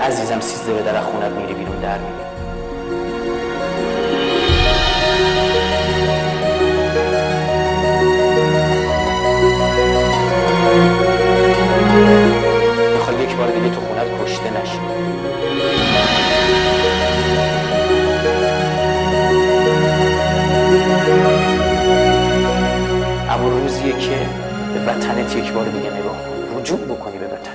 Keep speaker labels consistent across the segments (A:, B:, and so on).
A: عزیزم 13 به در خونت میری بیرون در میری. میخوای یک بار دیگه تو خونت کشته نشی. اما روزیه که به وطنت یک بار دیگه نگاه کن، رجوع بکنی به وطنت.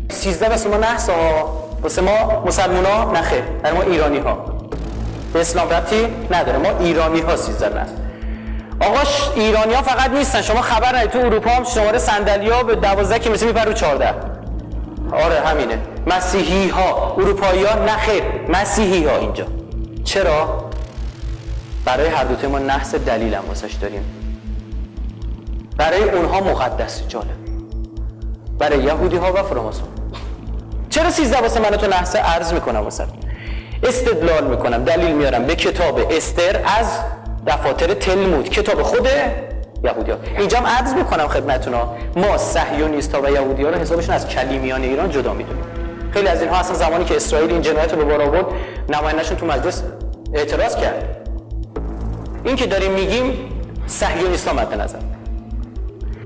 A: سیزده واسه ما نحسه ها، واسه ما مسلمان ها نخه، برای ما ایرانی ها. به اسلام ربطی نداره، ما ایرانی ها 13 نحس. آقاش ایرانی ها فقط نیستن، شما خبر ندید تو اروپا هم شماره صندلی ها به 12 که مثل میپر رو 14. آره همینه. مسیحی ها، اروپایی ها نخیر، مسیحی ها اینجا. چرا؟ برای هر دوتای ما نحس دلیل هم واسش داریم. برای اونها مقدس، جالب. برای یهودی ها و فراماسون. چرا 13 واسه من تو نحسه؟ عرض میکنم واسه استدلال میکنم، دلیل میارم به کتاب استر از دفاتر تلمود، کتاب خود یهودی ها. اینجا هم عرض میکنم خدمتتون ها، ما صهیونیست ها و یهودی ها رو حسابشون از کلیمیان ایران جدا میدونیم. خیلی از اینها اصلا زمانی که اسرائیل این جنایت رو به بار آورد نماینده‌شون تو مجلس اعتراض کرد. این که داریم میگیم صهیونیست ها مد نظر.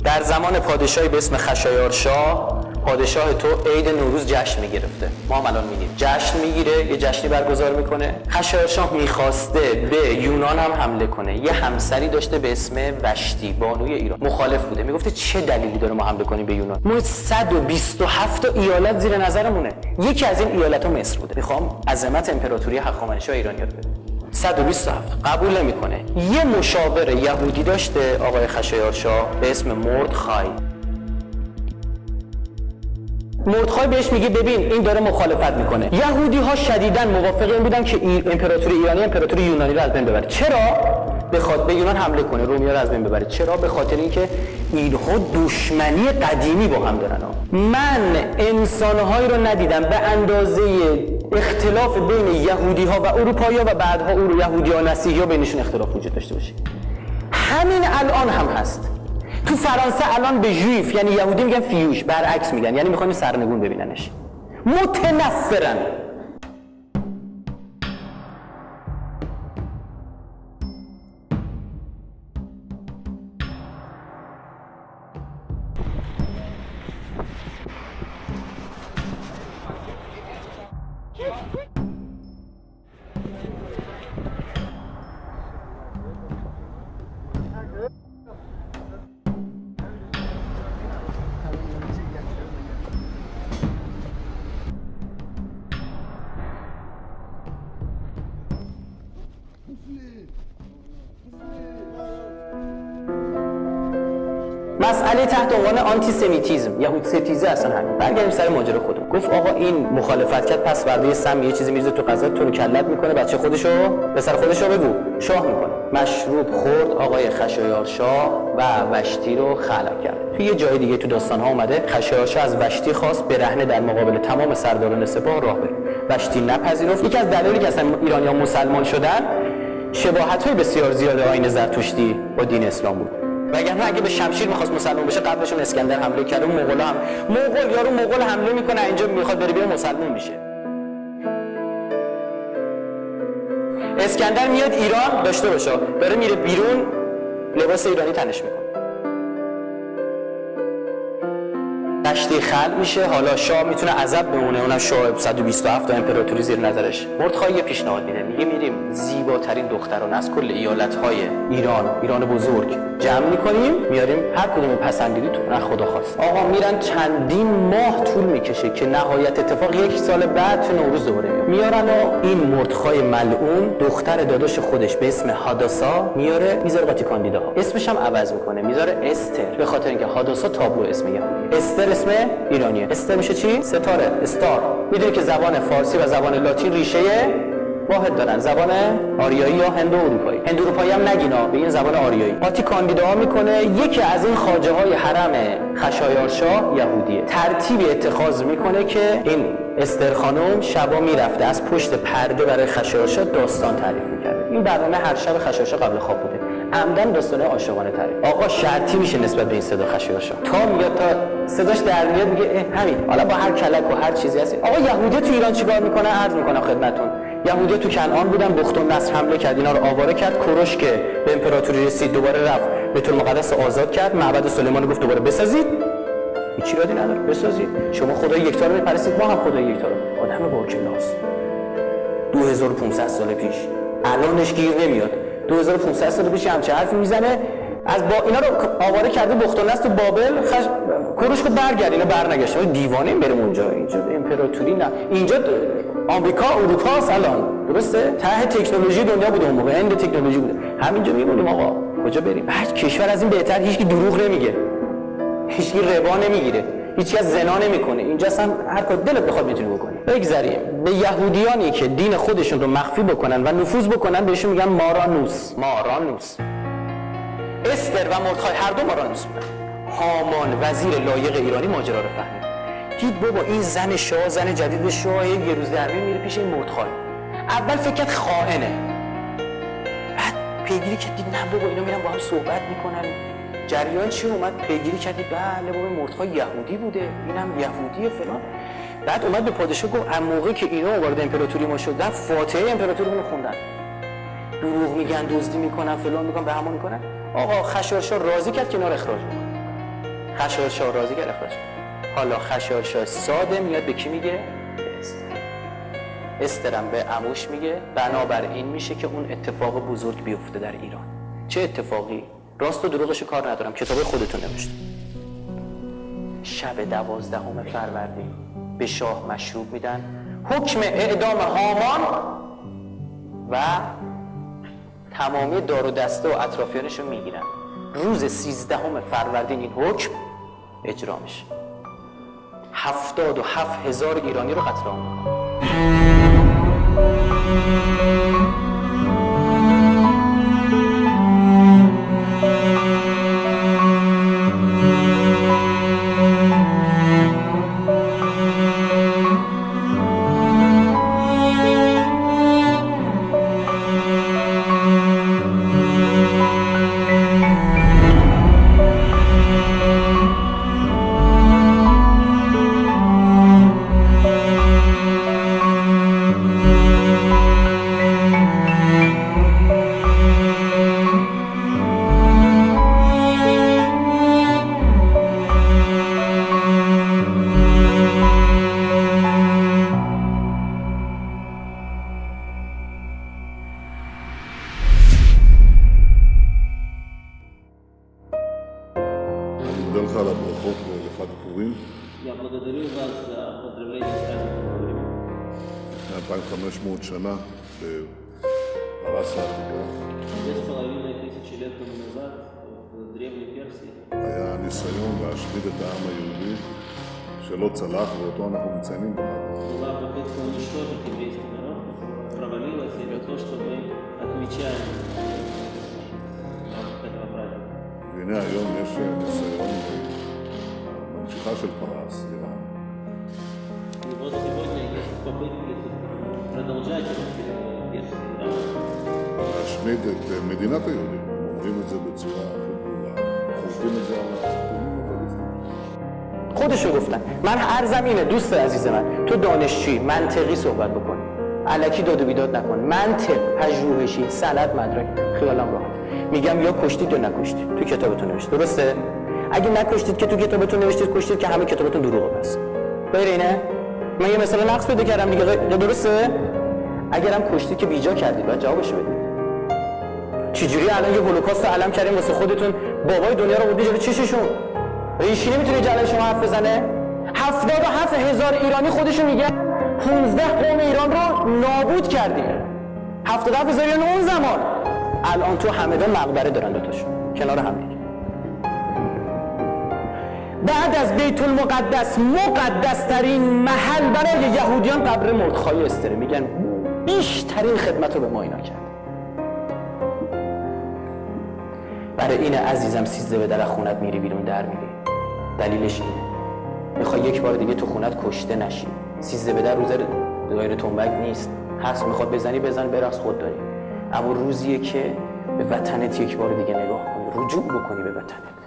A: در زمان پادشاهی به اسم خشایارشاه، پادشاه تو عید نوروز جشن میگرفته. ما هم الان میگیم جشن میگیره، یه جشنی برگزار میکنه. خشایارشاه میخواسته به یونان هم حمله کنه. یه همسری داشته به اسم وشتی، بانوی ایران. مخالف بوده، میگفته چه دلیلی داره ما حمله کنیم به یونان؟ ما 127 تا ایالت زیر نظرمونه. یکی از این ایالت‌ها مصر بوده. میخوام عظمت امپراتوری هخامنشی ایرانی رو ببینم. 127 قبول نمیکنه. یه مشاور یهودی داشته آقای خشایارشاه به اسم مردخای. مردخای بهش میگه ببین این داره مخالفت میکنه. یهودی ها شدیداً موافق این بودن که امپراتوری ایرانی امپراتوری یونانی رو از بین ببره. چرا؟ بخاطر به یونان حمله کنه، رومیا رو از بین ببره. چرا؟ به خاطر اینکه اینها دشمنی قدیمی با هم دارن. من انسانهایی رو ندیدم به اندازه اختلاف بین یهودی ها و اروپایی ها و بعدها یهودی ها و مسیحی ها بینشون اختلاف وجود داشته باشه. همین الان هم هست. تو فرانسه الان به ژوئیف یعنی یهودی میگن فیوش، برعکس میگن، یعنی میخوان سرنگون ببیننش. متنفرن. مسئله تحت عنوان آنتی سمیتیسم، یهود ستیزه اصلا همین. برگردیم سر ماجرا خودمون. گفت آقا این مخالفت کرد، پس فردا سم یه چیزی میریزه تو غذا، تو رو کلت میکنه، بچه خودشو پسر خودشو بگو شاه میکنه. مشروب خورد آقای خشایارشاه و وشتی رو خلع کرد. تو یه جای دیگه تو داستان ها اومده خشایارشاه از وشتی خواست برهنه در مقابل تمام سرداران سپاه راه بره. وشتی نپذیرفت. یکی از دلایلی که اصلا ایرانی‌ها مسلمان شدن شباهت‌های بسیار زیاد آیین زرتشتی با دین اسلام بود. وگرنه اگه به شمشیر می‌خواست مسلمان بشه قبلشون اسکندر حمله کرد و مغول حمله میکنه اینجا میخواد بره مسلمان بشه. اسکندر میاد ایران داشته باشه، داره میره بیرون لباس ایرانی تنش میکنه. دشتی خلق میشه. حالا شاه میتونه عزب بمونه، اونم شاه 127 تا امپراتوری زیر نظرش. مردخای یه پیشنهاد میده، میگه میریم زیباترین دختران از کل ایالت‌های ایران بزرگ جمع میکنیم، میاریم هر کدوم پسندیدی تو نه خدا خواست. آقا میرن چندین ماه طول میکشه که نهایت اتفاق 1 سال بعد تو نوروز دوباره میارن و این مردخای ملعون دختر داداش خودش به اسم هاداسا میاره میذاره قاطی کاندیداها. اسمش هم عوض میکنه، میذاره استر، به خاطر اینکه هاداسا تابلو اسم یهودی، استر اسم ایرانیه. استر میشه چی؟ ستاره، استار. میدونی که زبان فارسی و زبان لاتین ریشه واحد دارن، زبان آریایی یا هندو اروپایی. هندو اروپایی هم نگینا، به این زبان آریایی. قاطی کاندیداها میکنه. یکی از این خواجه های حرم خشایارشاه یهودیه. ترتیبی اتخاذ میکنه که این استر خانم شبا میرفته از پشت پرده برای خشایارشاه داستان تعریف میکرده. این برنامه هر شب خشایارشاه قبل خواب بوده. عمدن داستانه عاشقانه تعریف. آقا شرطی میشه نسبت به این صدا خشایارشاه. تا میاد تا صداش در میاد میگه همین. حالا با هر کلک و هر چیزی هست. آقا یهودی تو ایران چیکار میکنه؟ عرض میکنم خدمتتون. یهودی تو کنعان بودن، بخت النصر حمله کرد، اینا رو آواره کرد. کوروش که به امپراتوری رسید دوباره رفت بیت المقدس آزاد کرد. معبد سلیمان گفت دوباره بسازید. هیچ ایرادی نداره، بسازید. شما خدای یکتا رو میپرستید، ما هم خدای یکتا رو. آدم با کلاس. 2500 سال پیش. الانش گیر نمیاد. 2500 سال پیش همچه حرفی میزنه. از با اینا رو آواره کرده بخت النصر تو بابل. کوروش رو برگرد، اینا برنگشت. دیوانه بریم اونجا. اینجا امپراتوری نه. اینجا آمریکا اروپا است الان. درسته؟ ته تکنولوژی دنیا بود اون موقع، هند تکنولوژی بود. همینجا میمونیم آقا. کجا بریم؟ هر کشور از این بهتر هیچکی دروغ نمیگه. هیچکی ربا نمیگیره. هیچکس زنا نمیکنه. اینجا اصلا هر کار دلت بخواد میتونی بکنی. بگذریم به یهودیانی که دین خودشون رو مخفی بکنن و نفوذ بکنن بهشون میگن مارانوس. استر و مردخای هر دو مارانوس بودن. هامان وزیر لایق ایرانی ماجرا رو فهمید. دید بابا این زن شاه، زن جدید شاه، یه روز در میره پیش این مردخای. اول فکر کرد خائنه. بعد پیگیری کرد، دید نه بابا اینا میرن با هم صحبت میکنن. جریان چی اومد؟ پیگیری کردی بله بابا مردخای یهودی بوده، اینم یهودیه فلان. بعد اومد به پادشاه گفت اون موقع که اینا وارد امپراتوری ما شدن فاتحه امپراتوری رو خوندن. دروغ میگن، دزدی میکنن، فلان میکنن، بهمان میکنن. آقا خشایارشاه راضی کرد که اینا رو اخراج کنه. خشایارشاه راضی کرد اخراج کنه. حالا خشایارشاه ساده میاد به کی میگه؟ استرم به عموش میگه بنابراین میشه که اون اتفاق بزرگ بیفته در ایران. چه اتفاقی؟ راست و دروغش کار ندارم، کتاب خودتون نوشته. شب 12 فروردین به شاه مشروب میدن، حکم اعدام هامان و تمامی دار و دسته و اطرافیانش رو میگیرن. روز 13 فروردین این حکم اجرا میشه. 77,000 ایرانی رو قتل عام میکنه.
B: לפני 2,500 שנה בפרס העתיקה. היה ניסיון להשמיד את העם היהודי שלא צלח, ואותו אנחנו מציינים בחג. והנה היום יש ניסיון ממשיכה של פרס, איראן. להשמיד את מדינת היהודים, אומרים את זה בצורה הכי ברורה, חושבים את זה על החוקים הפלסטיניים.
A: خودشو گفتن. من عرضم اینه دوست عزیز من، تو دانشجویی منطقی صحبت بکن. الکی داد و بیداد نکن. منطق، پژوهشی، سند، مدرک، خیالم راحت. میگم یا کشتید یا نکشتید. تو کتابتون نوشته، درسته؟ اگه نکشتید که تو کتابتون نوشتید کشتید که همه کتابتون دروغه. پس غیر اینه؟ من یه مثلا نقص پیدا کردم دیگه، درسته؟ اگرم کشتید که بیجا کردید، باید جوابشو بدید. چجوری الان یه هولوکاست رو علم کردین واسه خودتون، بابای دنیا رو بردی جلوی چششون؟ ریشی نمیتونه جلوی شما حرف بزنه؟ 77,000 ایرانی خودشون میگن 15 قوم ایران رو نابود کردیم. 77,000 ایرانی اون زمان. الان تو همدان مقبره دارن دوتاشون کنار هم دیگه. بعد از بیت المقدس مقدسترین محل برای یهودیان قبر مردخای استره. میگن بیشترین خدمت رو به ما اینا کرد. برای اینه عزیزم 13 به در خونت میری بیرون در میری. دلیلش اینه میخوای یک بار دیگه تو خونت کشته نشی. 13 به در روز دایر تنبک نیست، هست میخواد بزنی بزن، برقص خود داری. اما روزیه که به وطنت یک بار دیگه نگاه کنی، رجوع بکنی به وطنت.